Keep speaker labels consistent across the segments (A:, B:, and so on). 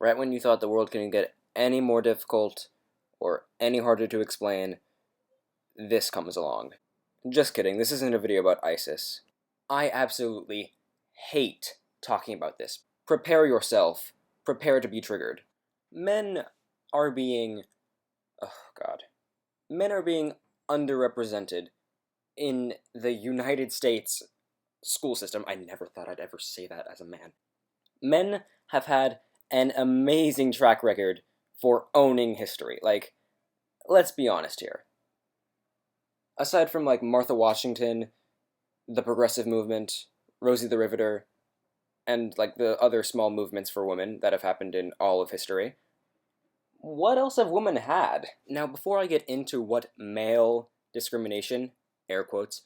A: Right when you thought the world couldn't get any more difficult or any harder to explain, this comes along. Just kidding, this isn't a video about ISIS. I absolutely hate talking about this. Prepare yourself. Prepare to be triggered. Men are being... oh god. Men are being underrepresented in the United States school system. I never thought I'd ever say that as a man. Men have had an amazing track record for owning history. Like, let's be honest here. Aside from, like, Martha Washington, the progressive movement, Rosie the Riveter, and, like, the other small movements for women that have happened in all of history, what else have women had? Now, before I get into what male discrimination, air quotes,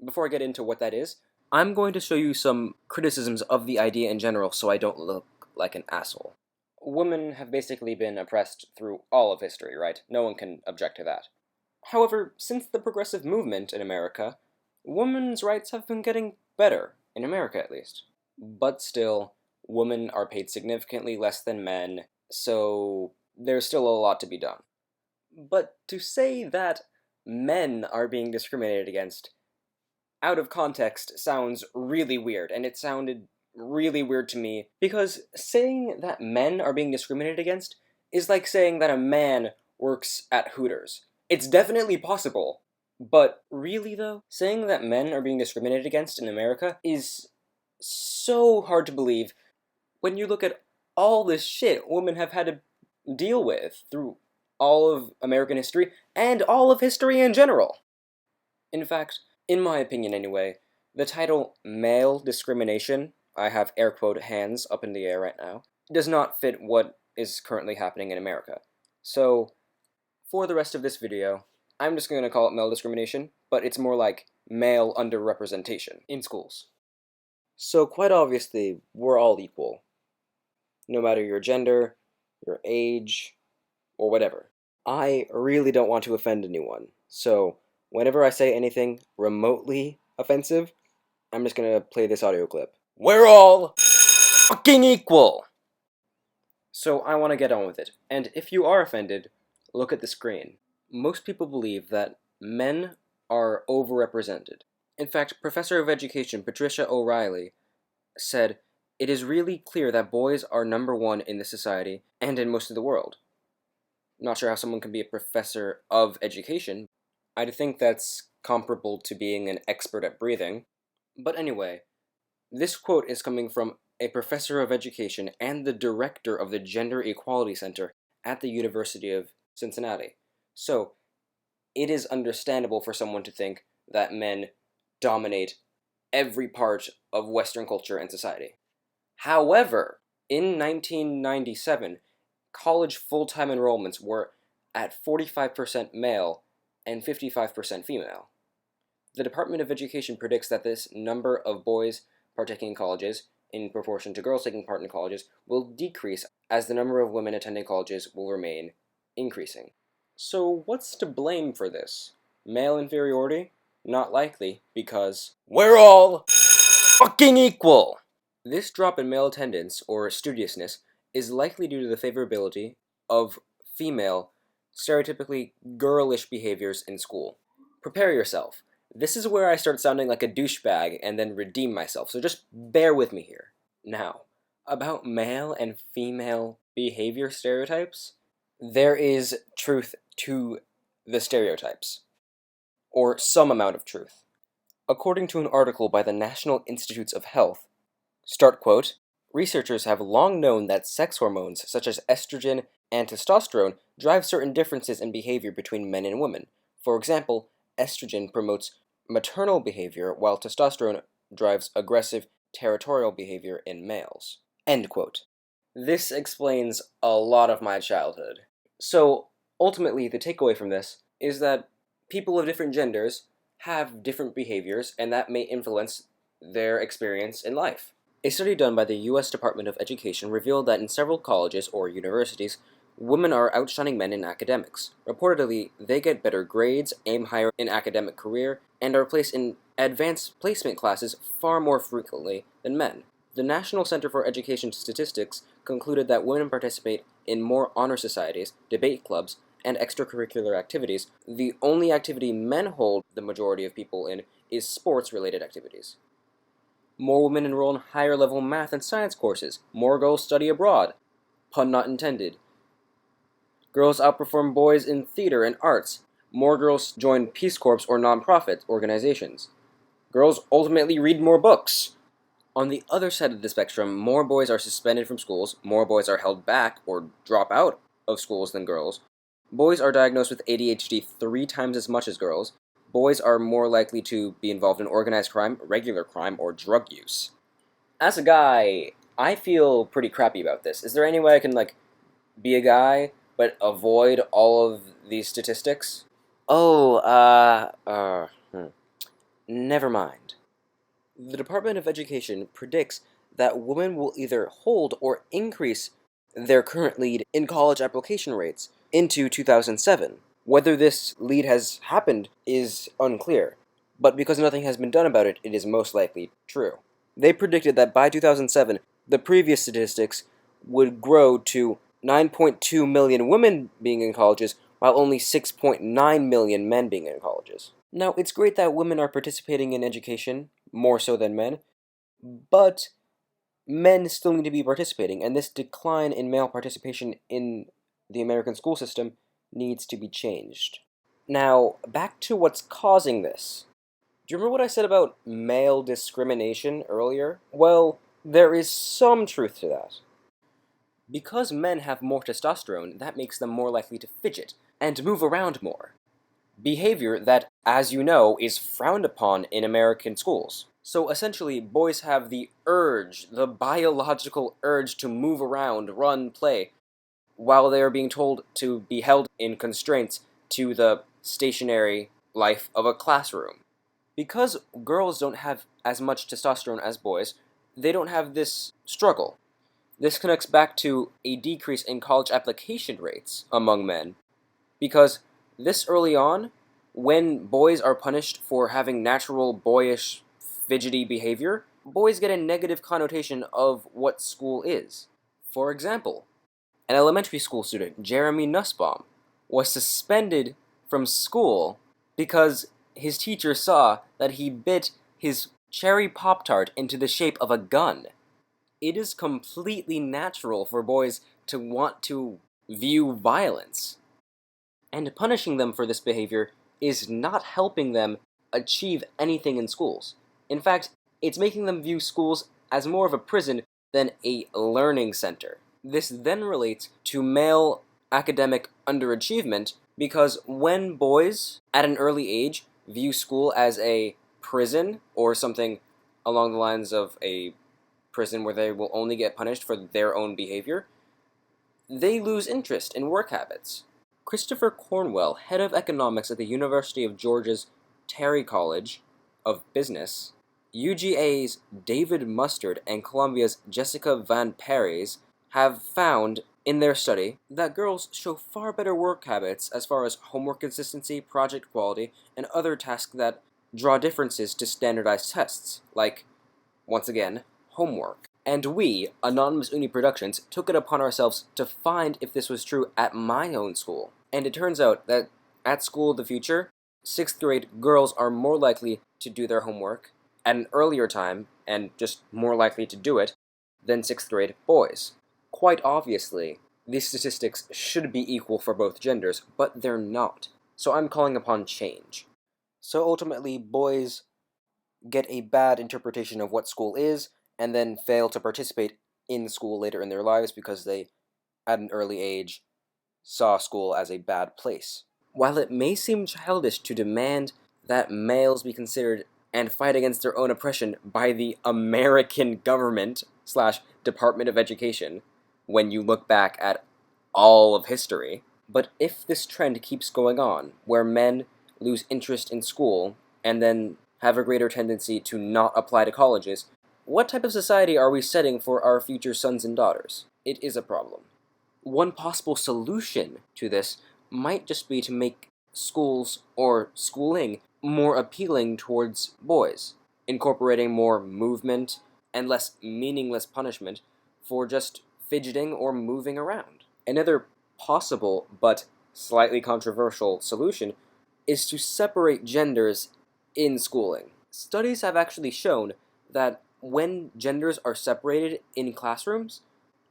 A: before I get into what that is, I'm going to show you some criticisms of the idea in general so I don't look like an asshole. Women have basically been oppressed through all of history, right? No one can object to that. However, since the progressive movement in America, women's rights have been getting better, in America at least. But still, women are paid significantly less than men, so there's still a lot to be done. But to say that men are being discriminated against out of context sounds really weird, and it sounded really weird to me, because saying that men are being discriminated against is like saying that a man works at Hooters. It's definitely possible, but really though, saying that men are being discriminated against in America is so hard to believe when you look at all this shit women have had to deal with through all of American history, and all of history in general. In fact, in my opinion anyway, the title male discrimination, I have air quote hands up in the air right now, does not fit what is currently happening in America. So, for the rest of this video, I'm just going to call it male discrimination, but it's more like male underrepresentation in schools. So quite obviously, we're all equal. No matter your gender, your age, or whatever. I really don't want to offend anyone, so whenever I say anything remotely offensive, I'm just gonna play this audio clip. We're all fucking equal! So I want to get on with it, and if you are offended, look at the screen. Most people believe that men are overrepresented. In fact, Professor of Education Patricia O'Reilly said, "It is really clear that boys are number one in the society and in most of the world." Not sure how someone can be a professor of education. I'd think that's comparable to being an expert at breathing. But anyway, this quote is coming from a professor of education and the director of the Gender Equality Center at the University of Cincinnati. So, it is understandable for someone to think that men dominate every part of Western culture and society. However, in 1997, college full-time enrollments were at 45% male and 55% female. The Department of Education predicts that this number of boys partaking in colleges, in proportion to girls taking part in colleges, will decrease as the number of women attending colleges will remain increasing. So what's to blame for this? Male inferiority? Not likely, because we're all fucking equal! This drop in male attendance, or studiousness, is likely due to the favorability of female, stereotypically girlish behaviors in school. Prepare yourself. This is where I start sounding like a douchebag and then redeem myself, so just bear with me here. Now, about male and female behavior stereotypes, there is truth to the stereotypes, or some amount of truth. According to an article by the National Institutes of Health, start quote, "Researchers have long known that sex hormones such as estrogen and testosterone drive certain differences in behavior between men and women. For example, estrogen promotes maternal behavior while testosterone drives aggressive, territorial behavior in males." End quote. This explains a lot of my childhood. So, ultimately, the takeaway from this is that people of different genders have different behaviors, and that may influence their experience in life. A study done by the U.S. Department of Education revealed that in several colleges or universities, women are outshining men in academics. Reportedly, they get better grades, aim higher in academic career, and are placed in advanced placement classes far more frequently than men. The National Center for Education Statistics concluded that women participate in more honor societies, debate clubs, and extracurricular activities. The only activity men hold the majority of people in is sports-related activities. More women enroll in higher-level math and science courses. More girls study abroad. Pun not intended. Girls outperform boys in theater and arts. More girls join Peace Corps or nonprofit organizations. Girls ultimately read more books. On the other side of the spectrum, more boys are suspended from schools, more boys are held back or drop out of schools than girls. Boys are diagnosed with ADHD 3 times as much as girls. Boys are more likely to be involved in organized crime, regular crime, or drug use. As a guy, I feel pretty crappy about this. Is there any way I can, be a guy, but avoid all of these statistics? Oh, never mind. The Department of Education predicts that women will either hold or increase their current lead in college application rates into 2007. Whether this lead has happened is unclear, but because nothing has been done about it, it is most likely true. They predicted that by 2007, the previous statistics would grow to 9.2 million women being in colleges, while only 6.9 million men being in colleges. Now, it's great that women are participating in education, more so than men, but men still need to be participating, and this decline in male participation in the American school system needs to be changed. Now, back to what's causing this. Do you remember what I said about male discrimination earlier? Well, there is some truth to that. Because men have more testosterone, that makes them more likely to fidget and move around more. Behavior that, as you know, is frowned upon in American schools. So essentially, boys have the urge, the biological urge to move around, run, play, while they are being told to be held in constraints to the stationary life of a classroom. Because girls don't have as much testosterone as boys, they don't have this struggle. This connects back to a decrease in college application rates among men, because this early on, when boys are punished for having natural boyish, fidgety behavior, boys get a negative connotation of what school is. For example, an elementary school student, Jeremy Nussbaum, was suspended from school because his teacher saw that he bit his cherry Pop-Tart into the shape of a gun. It is completely natural for boys to want to view violence. And punishing them for this behavior is not helping them achieve anything in schools. In fact, it's making them view schools as more of a prison than a learning center. This then relates to male academic underachievement, because when boys at an early age view school as a prison or something along the lines of a prison where they will only get punished for their own behavior, they lose interest in work habits. Christopher Cornwell, head of economics at the University of Georgia's Terry College of Business, UGA's David Mustard, and Columbia's Jessica Van Pares have found in their study that girls show far better work habits as far as homework consistency, project quality, and other tasks that draw differences to standardized tests, like, once again, homework. And we, Anonymous Uni Productions, took it upon ourselves to find if this was true at my own school. And it turns out that at School of the Future, 6th grade girls are more likely to do their homework at an earlier time, and just more likely to do it, than 6th grade boys. Quite obviously, these statistics should be equal for both genders, but they're not. So I'm calling upon change. So ultimately, boys get a bad interpretation of what school is, and then fail to participate in school later in their lives because they, at an early age, saw school as a bad place. While it may seem childish to demand that males be considered and fight against their own oppression by the American government / Department of Education, when you look back at all of history, but if this trend keeps going on, where men lose interest in school and then have a greater tendency to not apply to colleges, what type of society are we setting for our future sons and daughters? It is a problem. One possible solution to this might just be to make schools or schooling more appealing towards boys, incorporating more movement and less meaningless punishment for just fidgeting or moving around. Another possible but slightly controversial solution is to separate genders in schooling. Studies have actually shown that when genders are separated in classrooms,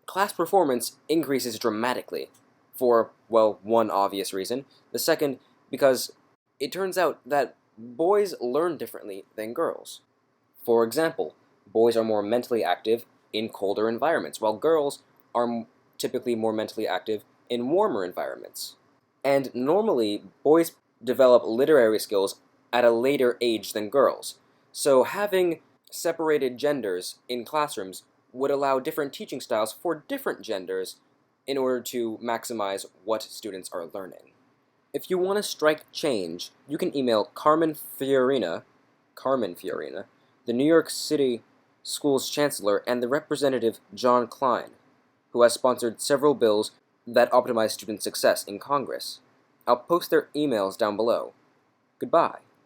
A: class performance increases dramatically for, well, one obvious reason. The second, because it turns out that boys learn differently than girls. For example, boys are more mentally active in colder environments, while girls are typically more mentally active in warmer environments. And normally, boys develop literary skills at a later age than girls. So having separated genders in classrooms would allow different teaching styles for different genders in order to maximize what students are learning. If you want to strike change, you can email Carmen Fiorina, the New York City Schools Chancellor, and the Representative John Klein, who has sponsored several bills that optimize student success in Congress. I'll post their emails down below. Goodbye.